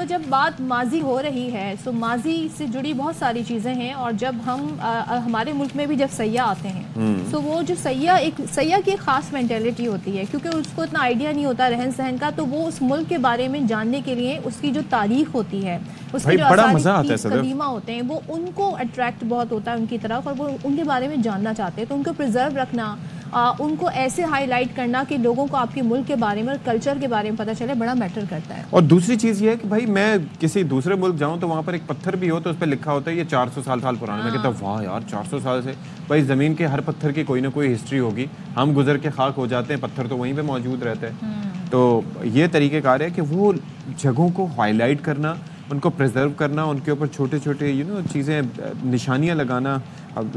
جب بات ماضی ہو رہی ہے تو ماضی سے جڑی بہت ساری چیزیں ہیں، اور جب ہم ہمارے ملک میں بھی جب سیاح آتے ہیں تو وہ جو سیاح کی ایک خاص مینٹیلٹی ہوتی ہے، کیونکہ اس کو اتنا آئیڈیا نہیں ہوتا رہن سہن کا، تو وہ اس ملک کے بارے میں جاننے کے لیے اس کی جو تاریخ ہوتی ہے، اس کے جو آثار قدیمہ ہوتے ہیں، وہ ان کو اٹریکٹ بہت ہوتا ہے ان کی طرف، اور وہ ان کے بارے میں جاننا چاہتے ہیں، تو ان کو پریزرو رکھنا، ان کو ایسے ہائی لائٹ کرنا کہ لوگوں کو آپ کے ملک کے بارے میں اور کلچر کے بارے میں پتہ چلے، بڑا میٹر کرتا ہے۔ اور دوسری چیز یہ ہے کہ بھائی میں کسی دوسرے ملک جاؤں تو وہاں پر ایک پتھر بھی ہو تو اس پہ لکھا ہوتا ہے یہ 400 سال پرانا، میں کہتا ہوں واہ یار 400 سال سے، بھائی زمین کے ہر پتھر کی کوئی نہ کوئی ہسٹری ہوگی، ہم گزر کے خاک ہو جاتے ہیں، پتھر تو وہیں پہ موجود رہتا ہے۔ تو یہ طریقہ کار ہے کہ وہ جگہوں کو ہائی لائٹ کرنا، ان کو پریزرو کرنا، ان کے اوپر چھوٹے چھوٹے چیزیں نشانیاں لگانا،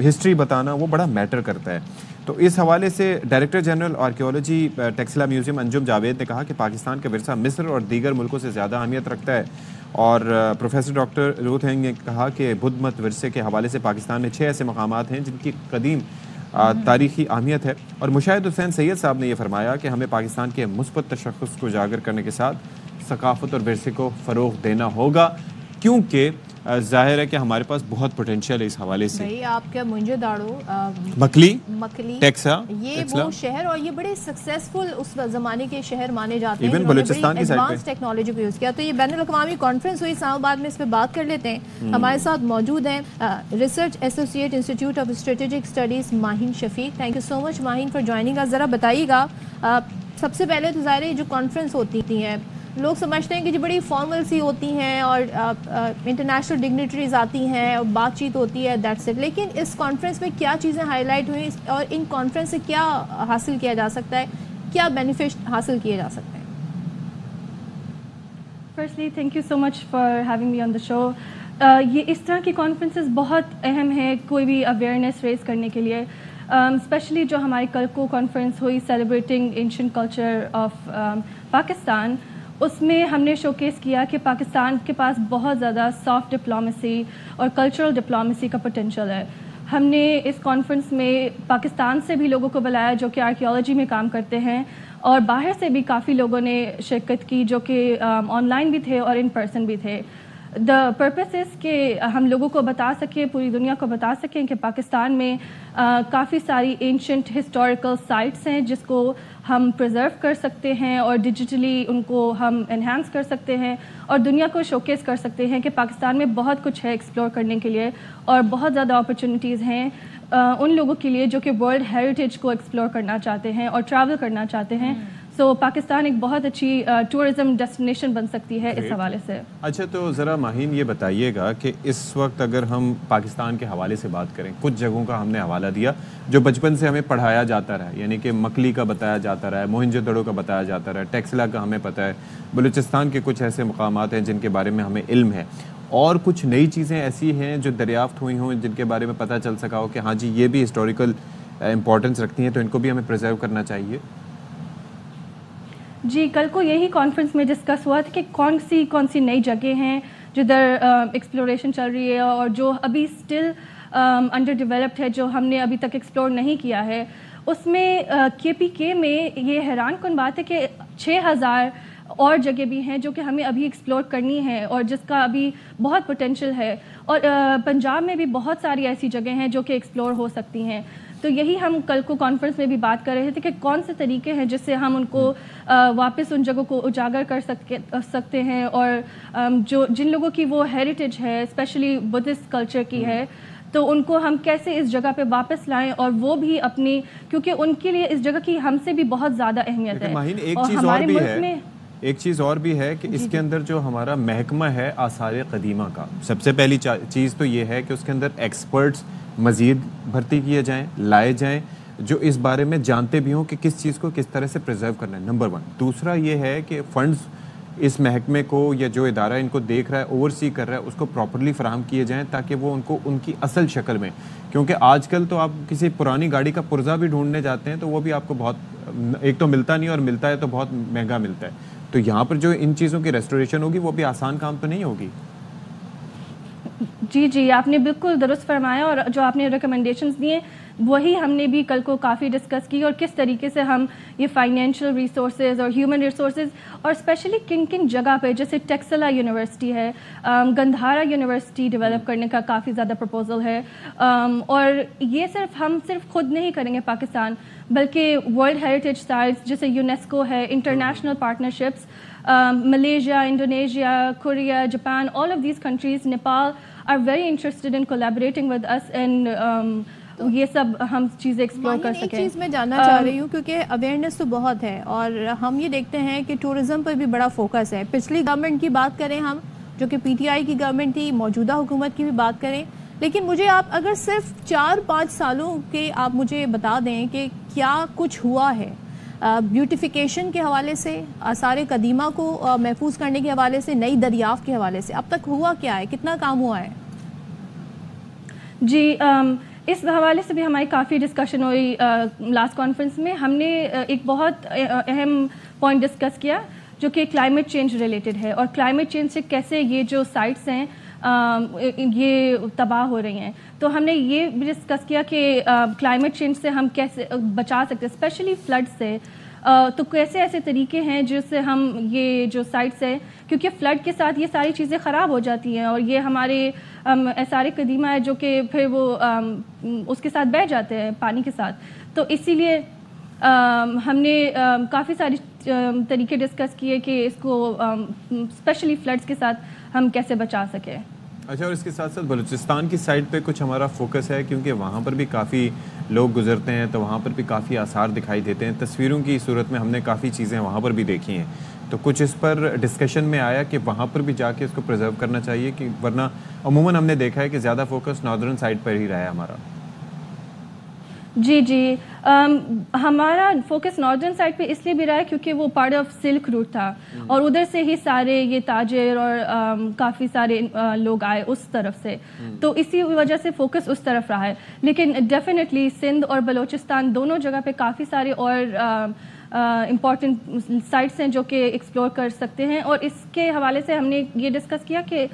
ہسٹری بتانا، وہ بڑا میٹر کرتا ہے۔ تو اس حوالے سے director general archaeology Taxila museum Anjum Javed نے کہا کہ پاکستان کا ورثہ مصر اور دیگر ملکوں سے زیادہ اہمیت رکھتا ہے، اور پروفیسر ڈاکٹر روت ہینگ نے کہا کہ بدھ مت ورثے کے حوالے سے پاکستان میں 6 ایسے مقامات ہیں جن کی قدیم تاریخی اہمیت ہے، اور مشاہد حسین سید صاحب نے یہ فرمایا کہ ہمیں پاکستان کے مثبت تشخص کو اجاگر کرنے کے ساتھ ثقافت اور ورثے کو فروغ دینا ہوگا، کیونکہ ظاہر ہے کہ ہمارے پاس بہت پوٹینشیل ہے اس حوالے سے۔ بھائی آپ کیا منجو داڑو مکلی ٹیکسا، یہ وہ شہر، اور یہ بڑے سکسیسفل اس زمانے کے شہر مانے جاتے ہیں، ایون بلوچستان کی سائڈ پہ ایڈوانس ٹیکنالوجی کو یوز کیا۔ تو یہ بین الاقوامی کانفرنس ہوئی اسلام آباد میں، اس پہ بات کر لیتے ہیں۔ ہمارے ساتھ موجود ہیں research associate institute of strategic studies Maheen Shafiq. Thank you so much Maheen for joining اس۔ ذرا بتائیے گا، سب سے پہلے تو ظاہر ہے جو کانفرنس ہوتی ہیں لوگ سمجھتے ہیں کہ جو بڑی فارمل سی ہوتی ہیں اور انٹرنیشنل ڈگنیٹریز آتی ہیں اور بات چیت ہوتی ہے، دیٹس اٹ، لیکن اس کانفرنس میں کیا چیزیں ہائی لائٹ ہوئی اور ان کانفرنس سے کیا حاصل کیا جا سکتا ہے، کیا بینیفٹ حاصل کیے جا سکتے ہیں؟ Firstly thank you so much for having me on the show. یہ اس طرح کی کانفرنسز بہت اہم ہے کوئی بھی اویئرنیس ریز کرنے کے لیے، اسپیشلی جو ہماری کل کو کانفرنس ہوئی celebrating ancient culture of Pakistan, اس میں ہم نے شوکیس کیا کہ پاکستان کے پاس بہت زیادہ سافٹ ڈپلومیسی اور کلچرل ڈپلومیسی کا پوٹینشیل ہے۔ ہم نے اس کانفرنس میں پاکستان سے بھی لوگوں کو بلایا جو کہ آرکیولوجی میں کام کرتے ہیں، اور باہر سے بھی کافی لوگوں نے شرکت کی جو کہ آن لائن بھی تھے اور ان پرسن بھی تھے۔ دا پرپس از کہ ہم لوگوں کو بتا سکیں، پوری دنیا کو بتا سکیں کہ پاکستان میں کافی ساری اینشنٹ ہسٹوریکل سائٹس ہیں جس کو ہم پریزرو کر سکتے ہیں اور ڈیجیٹلی ان کو ہم انہینس کر سکتے ہیں، اور دنیا کو شوکیس کر سکتے ہیں کہ پاکستان میں بہت کچھ ہے ایکسپلور کرنے کے لیے، اور بہت زیادہ اپرچونیٹیز ہیں ان لوگوں کے لیے جو کہ ورلڈ ہیریٹیج کو ایکسپلور کرنا چاہتے ہیں اور ٹریول کرنا چاہتے ہیں۔ سو پاکستان ایک بہت اچھی ٹورزم ڈیسٹینیشن بن سکتی ہے اس حوالے سے۔ اچھا، تو ذرا ماہین یہ بتائیے گا کہ اس وقت اگر ہم پاکستان کے حوالے سے بات کریں، کچھ جگہوں کا ہم نے حوالہ دیا جو بچپن سے ہمیں پڑھایا جاتا رہا، یعنی کہ مکلی کا بتایا جاتا رہا ہے، موہنجو دڑو کا بتایا جاتا رہا ہے، ٹیکسلا کا ہمیں پتہ ہے، بلوچستان کے کچھ ایسے مقامات ہیں جن کے بارے میں ہمیں علم ہے، اور کچھ نئی چیزیں ایسی ہیں جو دریافت ہوئی ہوں جن کے بارے میں پتہ چل سکا ہو کہ ہاں جی یہ بھی ہسٹوریکل امپورٹنس رکھتی ہیں تو ان کو بھی ہمیں پریزرو کرنا چاہیے۔ جی، کل کو یہی کانفرنس میں ڈسکس ہوا تھا کہ کون سی نئی جگہ ہیں جدھر ایکسپلوریشن چل رہی ہے اور جو ابھی اسٹل انڈر ڈیولپڈ ہے، جو ہم نے ابھی تک ایکسپلور نہیں کیا ہے۔ اس میں کے پی کے میں یہ حیران کن بات ہے کہ 6000 اور جگہ بھی ہیں جو کہ ہمیں ابھی ایکسپلور کرنی ہے اور جس کا ابھی بہت پوٹینشیل ہے، اور پنجاب میں بھی بہت ساری ایسی جگہ ہیں جو کہ ایکسپلور ہو سکتی ہیں۔ تو یہی ہم کل کو کانفرنس میں بھی بات کر رہے تھے کہ کون سے طریقے ہیں جس سے ہم ان کو واپس ان جگہوں کو اجاگر کر سکتے ہیں، اور جن لوگوں کی وہ ہیریٹیج ہے اسپیشلی بدھسٹ کلچر کی ہے، تو ان کو ہم کیسے اس جگہ پہ واپس لائیں، اور وہ بھی اپنی، کیونکہ ان کے لیے اس جگہ کی ہم سے بھی بہت زیادہ اہمیت ہے۔ اور ہمارے ملک میں ایک چیز اور بھی ہے کہ اس کے اندر جو ہمارا محکمہ ہے آثار قدیمہ کا، سب سے پہلی چیز تو یہ ہے کہ اس کے اندر ایکسپرٹس مزید بھرتی کیے جائیں، لائے جائیں جو اس بارے میں جانتے بھی ہوں کہ کس چیز کو کس طرح سے پریزرو کرنا ہے، نمبر 1۔ دوسرا یہ ہے کہ فنڈز اس محکمے کو یا جو ادارہ ان کو دیکھ رہا ہے، اوورسی کر رہا ہے، اس کو پراپرلی فراہم کیے جائیں تاکہ وہ ان کو ان کی اصل شکل میں، کیونکہ آج کل تو آپ کسی پرانی گاڑی کا پرزہ بھی ڈھونڈنے جاتے ہیں تو وہ بھی آپ کو بہت، ایک تو ملتا نہیں اور ملتا ہے تو بہت مہنگا ملتا ہے، تو یہاں پر جو ان چیزوں کی ریسٹوریشن ہوگی وہ بھی آسان کام تو نہیں ہوگی۔ جی جی، آپ نے بالکل درست فرمایا، اور جو آپ نے ریکمنڈیشنز دیے وہی ہم نے بھی کل کو کافی ڈسکس کی، اور کس طریقے سے ہم یہ فائنینشیل ریسورسز اور ہیومن ریسورسز، اور اسپیشلی کن کن جگہ پہ، جیسے ٹیکسلا یونیورسٹی ہے، گندھارا یونیورسٹی ڈیولپ کرنے کا کافی زیادہ پروپوزل ہے، اور یہ ہم صرف خود نہیں کریں گے پاکستان، بلکہ ورلڈ ہیریٹیج سائٹس جیسے یونیسکو ہے، international partnerships, Malaysia, Indonesia, Korea, Japan, all of these countries, Nepal are very interested in collaborating with us, and یہ سب ہم چیزیں ایکسپلور کر سکیں۔ ایک چیز میں جاننا چاہ رہی ہوں، کیونکہ اویئرنیس تو بہت ہے اور ہم یہ دیکھتے ہیں کہ ٹورزم پر بھی بڑا فوکس ہے۔ پچھلی گورنمنٹ کی بات کریں ہم، جو کہ پی ٹی آئی کی گورنمنٹ تھی، موجودہ حکومت کی بھی بات کریں، لیکن مجھے آپ اگر صرف 4-5 سالوں کے آپ مجھے بتا دیں کہ کیا کچھ ہوا ہے بیوٹیفیکیشن کے حوالے سے، آثار قدیمہ کو محفوظ کرنے کے حوالے سے، نئی دریافت کے حوالے سے، اب تک ہوا کیا ہے، کتنا کام ہوا ہے؟ جی، اس حوالے سے بھی ہماری کافی ڈسکشن ہوئی لاسٹ کانفرنس میں۔ ہم نے ایک بہت اہم پوائنٹ ڈسکس کیا جو کہ کلائمیٹ چینج ریلیٹڈ ہے، اور کلائمیٹ چینج سے کیسے یہ جو سائٹس ہیں یہ تباہ ہو رہی ہیں۔ تو ہم نے یہ بھی ڈسکس کیا کہ کلائمیٹ چینج سے ہم کیسے بچا سکتے ہیں، اسپیشلی فلڈ سے۔ تو کیسے ایسے طریقے ہیں جس سے ہم یہ جو سائٹس ہیں، کیونکہ فلڈ کے ساتھ یہ ساری چیزیں خراب ہو جاتی ہیں، اور یہ ہمارے آثار قدیمہ ہے جو کہ پھر وہ اس کے ساتھ بہہ جاتے ہیں پانی کے ساتھ۔ تو اسی لیے ہم نے کافی ساری طریقے ڈسکس کیے کہ اس کو اسپیشلی فلڈس کے ساتھ ہم کیسے بچا سکیں۔ اچھا، اور اس کے ساتھ ساتھ بلوچستان کی سائڈ پہ کچھ ہمارا فوکس ہے، کیونکہ وہاں پر بھی کافی لوگ گزرتے ہیں، تو وہاں پر بھی کافی آثار دکھائی دیتے ہیں، تصویروں کی صورت میں ہم نے کافی چیزیں وہاں پر بھی دیکھی ہیں، تو کچھ اس پر ڈسکشن میں آیا کہ وہاں پر بھی جا کے اس کو پرزرو کرنا چاہیے، کہ ورنہ عموماً ہم نے دیکھا ہے کہ زیادہ فوکس ناردرن سائڈ پر ہی رہا ہے ہمارا۔ جی جی، ہمارا فوکس ناردرن سائڈ پہ اس لیے بھی رہا ہے کیونکہ وہ پارٹ آف سلک روٹ تھا، اور ادھر سے ہی سارے یہ تاجر اور کافی سارے لوگ آئے اس طرف سے، تو اسی وجہ سے فوکس اس طرف رہا ہے۔ لیکن ڈیفینیٹلی سندھ اور بلوچستان دونوں جگہ پہ کافی سارے اور امپورٹنٹ سائٹس ہیں جو کہ ایکسپلور کر سکتے ہیں، اور اس کے حوالے سے ہم نے یہ ڈسکس کیا کہ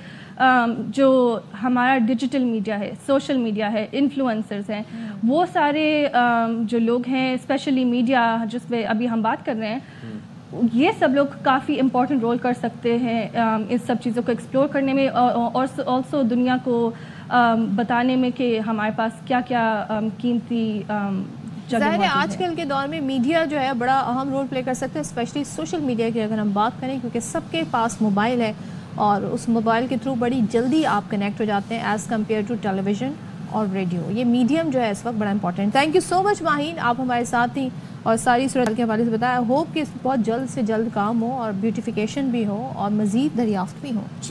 جو ہمارا ڈیجیٹل میڈیا ہے، سوشل میڈیا ہے، انفلوئنسرز ہیں، وہ سارے جو لوگ ہیں، اسپیشلی میڈیا جس پہ ابھی ہم بات کر رہے ہیں، یہ سب لوگ کافی امپورٹنٹ رول کر سکتے ہیں اس سب چیزوں کو ایکسپلور کرنے میں، اور آلسو دنیا کو بتانے میں کہ ہمارے پاس کیا کیا قیمتی ظاہر ہے آج کل کے دور میں میڈیا جو ہے بڑا اہم رول پلے کر سکتے ہیں، اسپیشلی سوشل میڈیا کی اگر ہم بات کریں، کیونکہ سب کے پاس موبائل ہے اور اس موبائل کے تھرو بڑی جلدی آپ کنیکٹ ہو جاتے ہیں as compare to television اور ریڈیو۔ یہ میڈیم جو ہے اس وقت بڑا important. Thank you so much Maheen, آپ ہمارے ساتھ تھیں اور ساری صورت کے حوالے سے بتایا۔ ہوپ کہ بہت جلد سے جلد کام ہو اور بیوٹیفیکیشن بھی ہو اور مزید دریافت بھی ہو۔